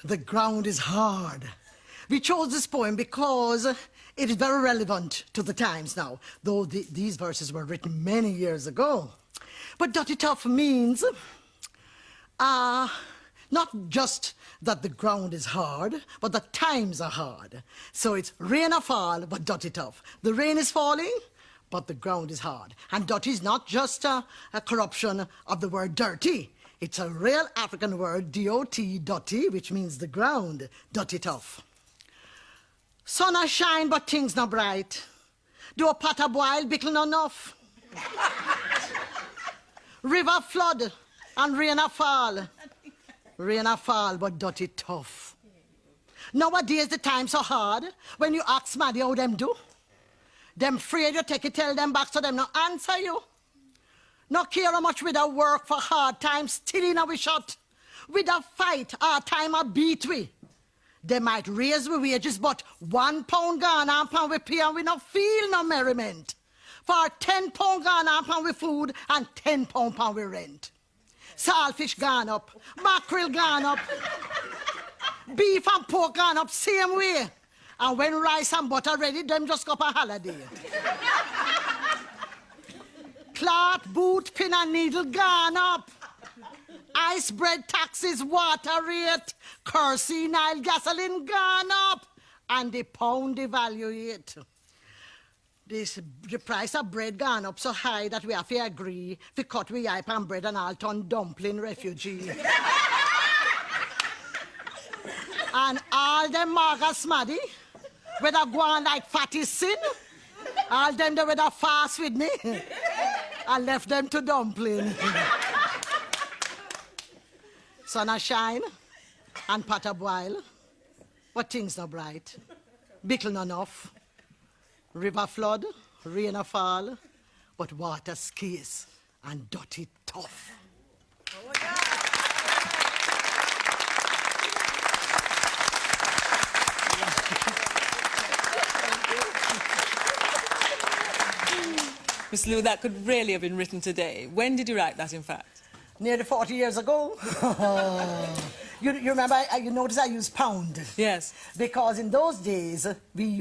The ground is hard. We chose this poem because it is very relevant to the times now, though these verses were written many years ago. But Dutty Tough means not just that the ground is hard, but the times are hard. So it's rain or fall, but Dutty Tough. The rain is falling, but the ground is hard. And Dutty is not just a corruption of the word dirty. It's a real African word, D-O-T, Dutty, which means the ground, Dutty Tough. Sun a shine, but things not bright. Do a pot a boil, bickle not enough. River flood, and rain a fall. Rain a fall, but Dutty Tough. Nowadays, the times so hard, when you ask Maddie how them do, them afraid you take it, tell them back, so them not answer you. Not care how much we da work for hard times, still in our shot. We da fight, our time a beat we. They might raise we wages, but £1 gone and pound we pay and we not feel no merriment. For £10 gone and pound we food and £10 pound we rent. Saltfish gone up, mackerel gone up, beef and pork gone up same way. And when rice and butter ready, them just go up a holiday. Cloth, boot, pin and needle gone up. Ice bread taxes, water rate, kerosene, oil, gasoline gone up. And the pound devaluate. The price of bread gone up so high that we have to agree to cut we hype and bread and all turn dumpling refugee. And all them maga smaddy, whether go on like fatty sin, all them they whether fast with me. I left them to dumpling. Sun a shine and pot a boil, but things not bright. Bickle not enough. River flood, rain a fall, but water scarce and Dutty Tough. Oh, yeah. Miss Lou, that could really have been written today. When did you write that, in fact? Nearly 40 years ago. You remember, you notice I used pound? Yes. Because in those days, we used